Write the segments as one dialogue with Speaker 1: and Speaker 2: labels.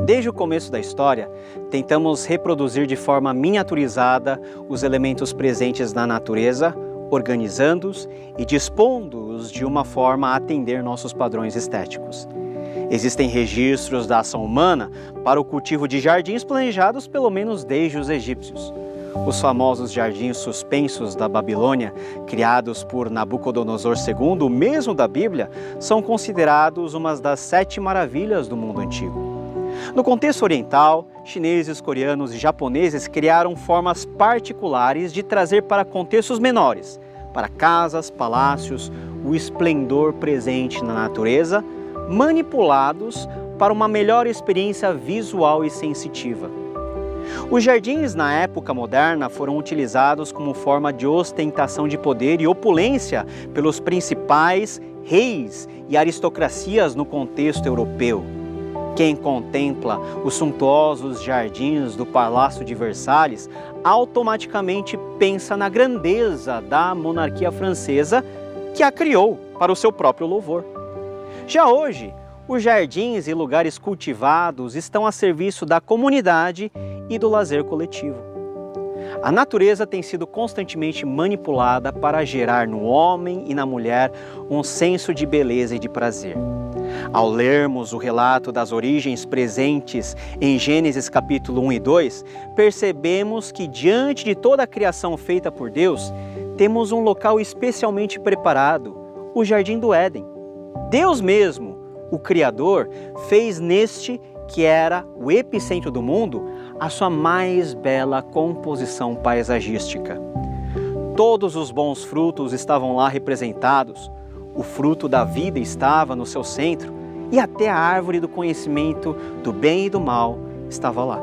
Speaker 1: Desde o começo da história, tentamos reproduzir de forma miniaturizada os elementos presentes na natureza, organizando-os e dispondo-os de uma forma a atender nossos padrões estéticos. Existem registros da ação humana para o cultivo de jardins planejados pelo menos desde os egípcios. Os famosos jardins suspensos da Babilônia, criados por Nabucodonosor II, o mesmo da Bíblia, são considerados uma das 7 maravilhas do mundo antigo. No contexto oriental, chineses, coreanos e japoneses criaram formas particulares de trazer para contextos menores, para casas, palácios, o esplendor presente na natureza, manipulados para uma melhor experiência visual e sensitiva. Os jardins na época moderna foram utilizados como forma de ostentação de poder e opulência pelos principais reis e aristocracias no contexto europeu. Quem contempla os suntuosos jardins do Palácio de Versalhes automaticamente pensa na grandeza da monarquia francesa que a criou para o seu próprio louvor. Já hoje, os jardins e lugares cultivados estão a serviço da comunidade e do lazer coletivo. A natureza tem sido constantemente manipulada para gerar no homem e na mulher um senso de beleza e de prazer. Ao lermos o relato das origens presentes em Gênesis capítulo 1 e 2, percebemos que diante de toda a criação feita por Deus, temos um local especialmente preparado, o Jardim do Éden. Deus mesmo, o Criador, fez neste, que era o epicentro do mundo, a sua mais bela composição paisagística. Todos os bons frutos estavam lá representados, o fruto da vida estava no seu centro e até a árvore do conhecimento do bem e do mal estava lá.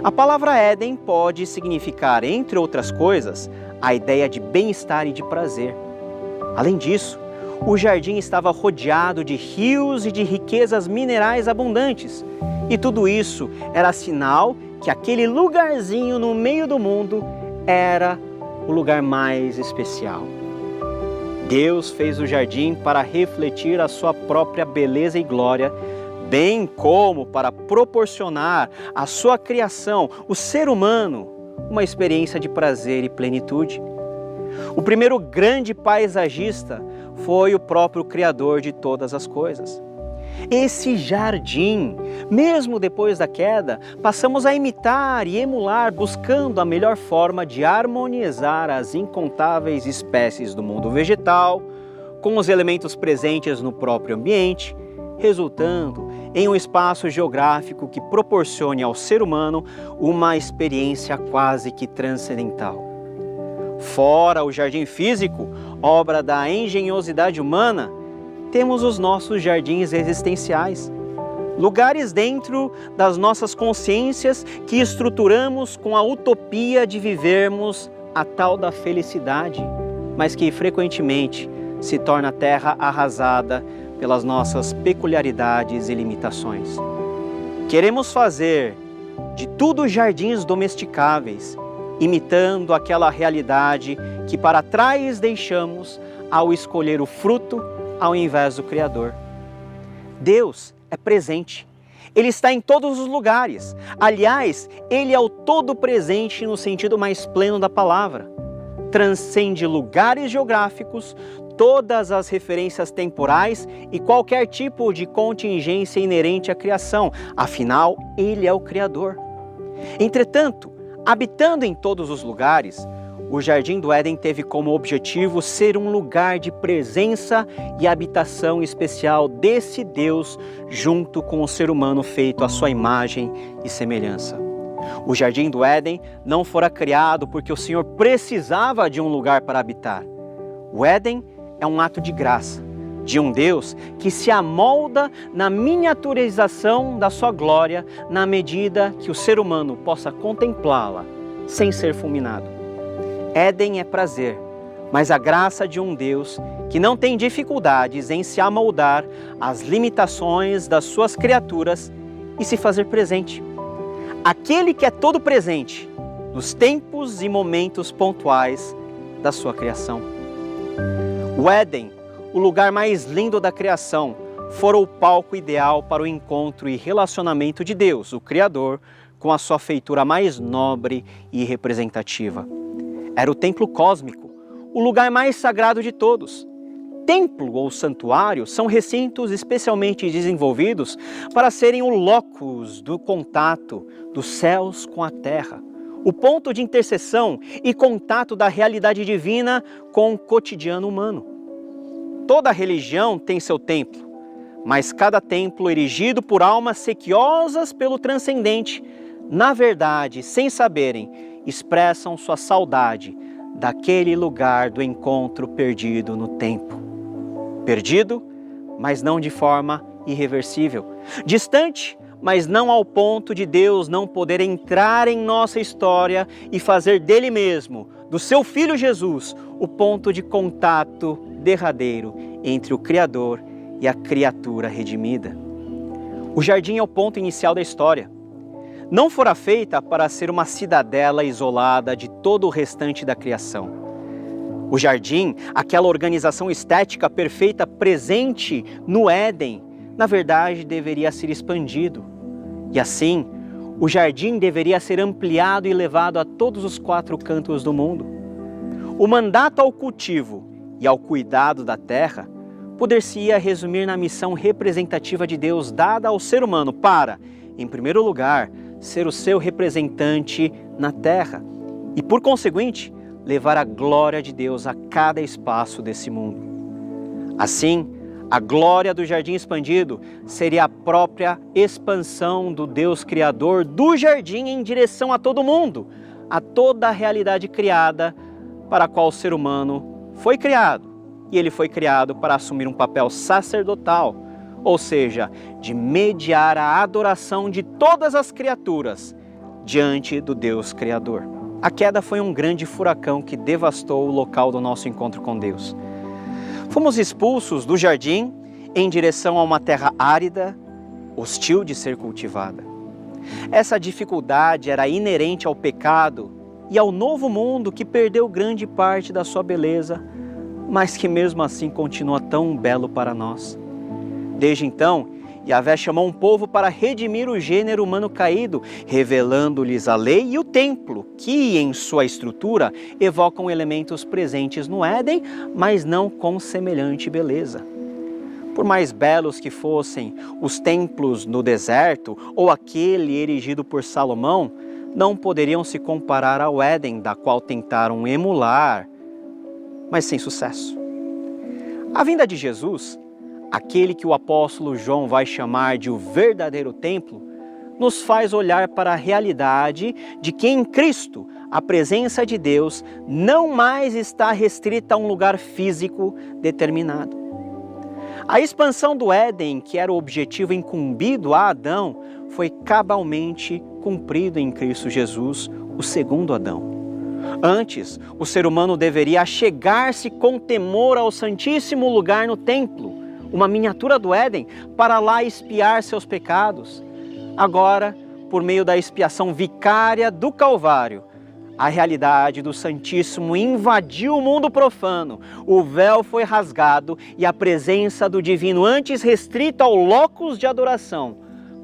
Speaker 1: A palavra Éden pode significar, entre outras coisas, a ideia de bem-estar e de prazer. Além disso, o jardim estava rodeado de rios e de riquezas minerais abundantes. E tudo isso era sinal que aquele lugarzinho no meio do mundo era o lugar mais especial. Deus fez o jardim para refletir a sua própria beleza e glória, bem como para proporcionar à sua criação, o ser humano, uma experiência de prazer e plenitude. O primeiro grande paisagista foi o próprio Criador de todas as coisas. Esse jardim, mesmo depois da queda, passamos a imitar e emular, buscando a melhor forma de harmonizar as incontáveis espécies do mundo vegetal com os elementos presentes no próprio ambiente, resultando em um espaço geográfico que proporcione ao ser humano uma experiência quase que transcendental. Fora o jardim físico, obra da engenhosidade humana, temos os nossos jardins existenciais, lugares dentro das nossas consciências que estruturamos com a utopia de vivermos a tal da felicidade, mas que frequentemente se torna terra arrasada pelas nossas peculiaridades e limitações. Queremos fazer de tudo jardins domesticáveis, imitando aquela realidade que para trás deixamos ao escolher o fruto ao invés do Criador. Deus é presente. Ele está em todos os lugares. Aliás, Ele é o todo presente no sentido mais pleno da palavra. Transcende lugares geográficos, todas as referências temporais e qualquer tipo de contingência inerente à criação. Afinal, Ele é o Criador. Entretanto, habitando em todos os lugares, o Jardim do Éden teve como objetivo ser um lugar de presença e habitação especial desse Deus junto com o ser humano feito à sua imagem e semelhança. O Jardim do Éden não fora criado porque o Senhor precisava de um lugar para habitar. O Éden é um ato de graça, de um Deus que se amolda na miniaturização da sua glória na medida que o ser humano possa contemplá-la sem ser fulminado. Éden é prazer, mas a graça de um Deus que não tem dificuldades em se amoldar às limitações das suas criaturas e se fazer presente. Aquele que é todo presente nos tempos e momentos pontuais da sua criação. O Éden, o lugar mais lindo da criação, fora o palco ideal para o encontro e relacionamento de Deus, o Criador, com a sua feitura mais nobre e representativa. Era o templo cósmico, o lugar mais sagrado de todos. Templo ou santuário são recintos especialmente desenvolvidos para serem o locus do contato dos céus com a terra, o ponto de interseção e contato da realidade divina com o cotidiano humano. Toda religião tem seu templo, mas cada templo erigido por almas sequiosas pelo transcendente, na verdade, sem saberem, expressam sua saudade daquele lugar do encontro perdido no tempo. Perdido, mas não de forma irreversível. Distante, mas não ao ponto de Deus não poder entrar em nossa história e fazer dele mesmo, do seu Filho Jesus, o ponto de contato derradeiro entre o Criador e a criatura redimida. O jardim é o ponto inicial da história. Não fora feita para ser uma cidadela isolada de todo o restante da criação. O jardim, aquela organização estética perfeita presente no Éden, na verdade deveria ser expandido. E assim, o jardim deveria ser ampliado e levado a todos os 4 cantos do mundo. O mandato ao cultivo e ao cuidado da terra poder-se-ia resumir na missão representativa de Deus dada ao ser humano para, em primeiro lugar, ser o seu representante na terra e, por conseguinte, levar a glória de Deus a cada espaço desse mundo. Assim, a glória do jardim expandido seria a própria expansão do Deus Criador do jardim em direção a todo mundo, a toda a realidade criada para a qual o ser humano foi criado. E ele foi criado para assumir um papel sacerdotal, ou seja, de mediar a adoração de todas as criaturas diante do Deus Criador. A queda foi um grande furacão que devastou o local do nosso encontro com Deus. Fomos expulsos do jardim em direção a uma terra árida, hostil de ser cultivada. Essa dificuldade era inerente ao pecado e ao novo mundo que perdeu grande parte da sua beleza, mas que mesmo assim continua tão belo para nós. Desde então, Yahvé chamou um povo para redimir o gênero humano caído, revelando-lhes a lei e o templo, que em sua estrutura evocam elementos presentes no Éden, mas não com semelhante beleza. Por mais belos que fossem os templos no deserto ou aquele erigido por Salomão, não poderiam se comparar ao Éden, da qual tentaram emular, mas sem sucesso. A vinda de Jesus, aquele que o apóstolo João vai chamar de o verdadeiro templo, nos faz olhar para a realidade de que em Cristo a presença de Deus não mais está restrita a um lugar físico determinado. A expansão do Éden, que era o objetivo incumbido a Adão, foi cabalmente cumprido em Cristo Jesus, o segundo Adão. Antes, o ser humano deveria achegar-se com temor ao santíssimo lugar no templo, uma miniatura do Éden, para lá expiar seus pecados. Agora, por meio da expiação vicária do Calvário, a realidade do Santíssimo invadiu o mundo profano, o véu foi rasgado e a presença do Divino, antes restrita ao locus de adoração,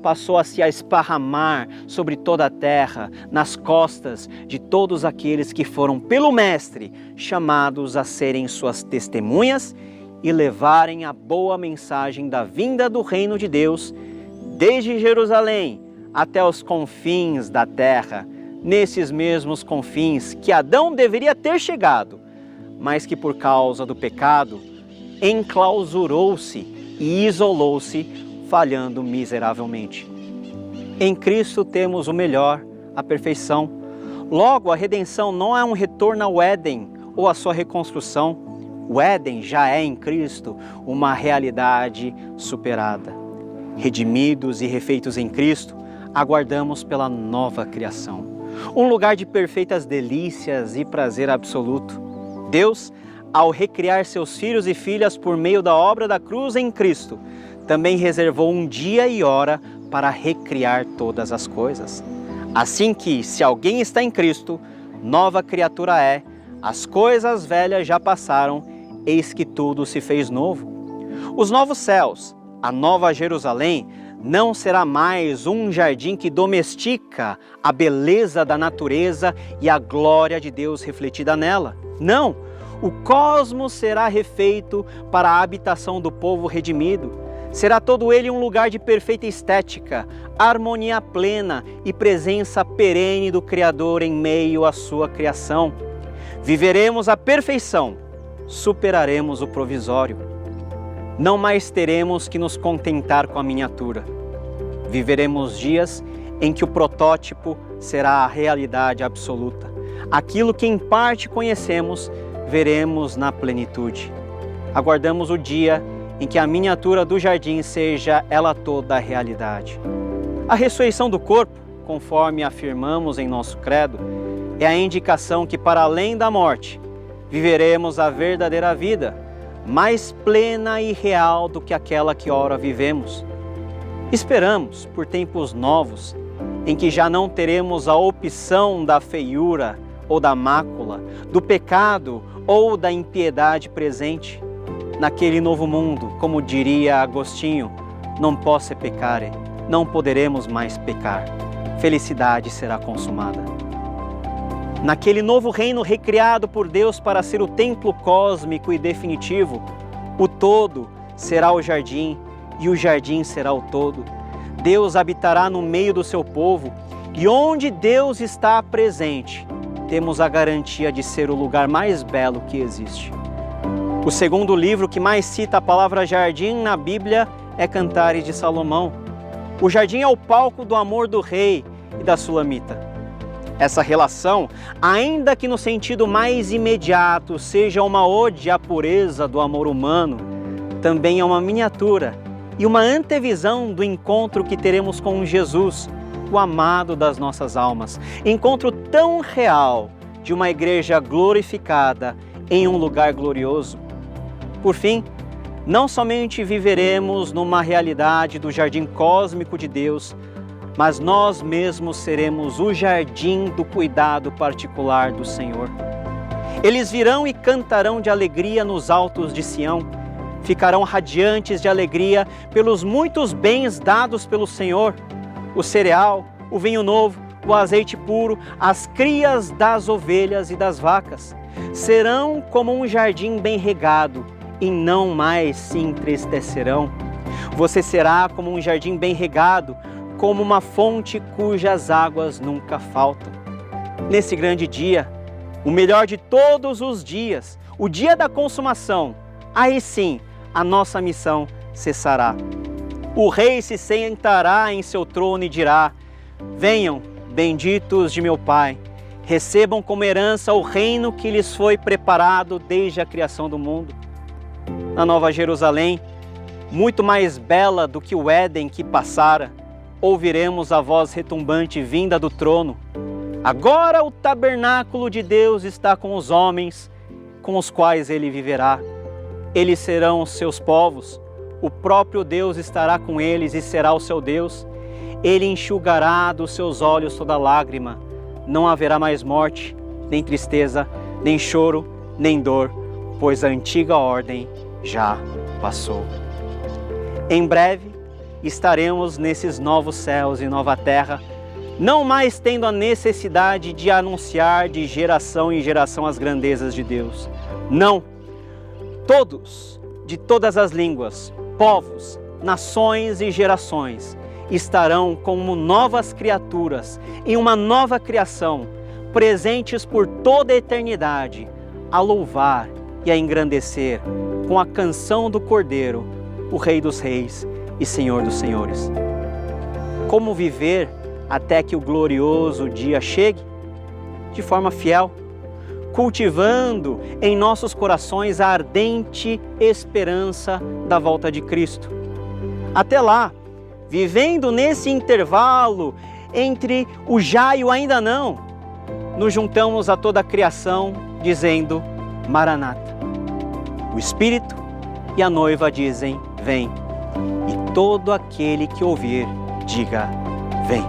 Speaker 1: passou a se esparramar sobre toda a terra, nas costas de todos aqueles que foram pelo Mestre chamados a serem suas testemunhas e levarem a boa mensagem da vinda do reino de Deus, desde Jerusalém até os confins da terra, nesses mesmos confins que Adão deveria ter chegado, mas que por causa do pecado enclausurou-se e isolou-se, falhando miseravelmente. Em Cristo temos o melhor, a perfeição. Logo, a redenção não é um retorno ao Éden ou a sua reconstrução. O Éden já é em Cristo uma realidade superada. Redimidos e refeitos em Cristo, aguardamos pela nova criação. Um lugar de perfeitas delícias e prazer absoluto. Deus, ao recriar seus filhos e filhas por meio da obra da cruz em Cristo, também reservou um dia e hora para recriar todas as coisas. Assim que, se alguém está em Cristo, nova criatura é, as coisas velhas já passaram, eis que tudo se fez novo. Os novos céus, a Nova Jerusalém não será mais um jardim que domestica a beleza da natureza e a glória de Deus refletida nela. Não, o cosmos será refeito para a habitação do povo redimido. Será todo ele um lugar de perfeita estética, harmonia plena e presença perene do Criador em meio à sua criação. Viveremos a perfeição, superaremos o provisório. Não mais teremos que nos contentar com a miniatura. Viveremos dias em que o protótipo será a realidade absoluta. Aquilo que em parte conhecemos, veremos na plenitude. Aguardamos o dia em que a miniatura do jardim seja ela toda a realidade. A ressurreição do corpo, conforme afirmamos em nosso credo, é a indicação que, para além da morte, viveremos a verdadeira vida, mais plena e real do que aquela que ora vivemos. Esperamos por tempos novos, em que já não teremos a opção da feiura ou da mácula, do pecado ou da impiedade presente. Naquele novo mundo, como diria Agostinho, non posse peccare, não poderemos mais pecar. Felicidade será consumada. Naquele novo reino recriado por Deus para ser o templo cósmico e definitivo, o todo será o jardim e o jardim será o todo. Deus habitará no meio do seu povo e onde Deus está presente, temos a garantia de ser o lugar mais belo que existe. O segundo livro que mais cita a palavra jardim na Bíblia é Cantares de Salomão. O jardim é o palco do amor do rei e da sulamita. Essa relação, ainda que no sentido mais imediato seja uma ode à pureza do amor humano, também é uma miniatura e uma antevisão do encontro que teremos com Jesus, o amado das nossas almas. Encontro tão real de uma igreja glorificada em um lugar glorioso. Por fim, não somente viveremos numa realidade do jardim cósmico de Deus, mas nós mesmos seremos o jardim do cuidado particular do Senhor. Eles virão e cantarão de alegria nos altos de Sião, ficarão radiantes de alegria pelos muitos bens dados pelo Senhor, o cereal, o vinho novo, o azeite puro, as crias das ovelhas e das vacas. Serão como um jardim bem regado e não mais se entristecerão. Você será como um jardim bem regado, como uma fonte cujas águas nunca faltam. Nesse grande dia, o melhor de todos os dias, o dia da consumação, aí sim a nossa missão cessará. O rei se sentará em seu trono e dirá: venham, benditos de meu Pai, recebam como herança o reino que lhes foi preparado desde a criação do mundo. Na Nova Jerusalém, muito mais bela do que o Éden que passara, ouviremos a voz retumbante vinda do trono. Agora o tabernáculo de Deus está com os homens, com os quais ele viverá. Eles serão os seus povos, o próprio Deus estará com eles e será o seu Deus. Ele enxugará dos seus olhos toda lágrima. Não haverá mais morte, nem tristeza, nem choro, nem dor, pois a antiga ordem já passou. Em breve estaremos nesses novos céus e nova terra, não mais tendo a necessidade de anunciar de geração em geração as grandezas de Deus. Não! Todos, de todas as línguas, povos, nações e gerações, estarão como novas criaturas em uma nova criação, presentes por toda a eternidade, a louvar e a engrandecer com a canção do Cordeiro, o Rei dos Reis e Senhor dos Senhores. Como viver até que o glorioso dia chegue? De forma fiel, cultivando em nossos corações a ardente esperança da volta de Cristo. Até lá, vivendo nesse intervalo entre o já e o ainda não, nos juntamos a toda a criação dizendo: Maranata. O Espírito e a noiva dizem: vem. E todo aquele que ouvir, diga: vem.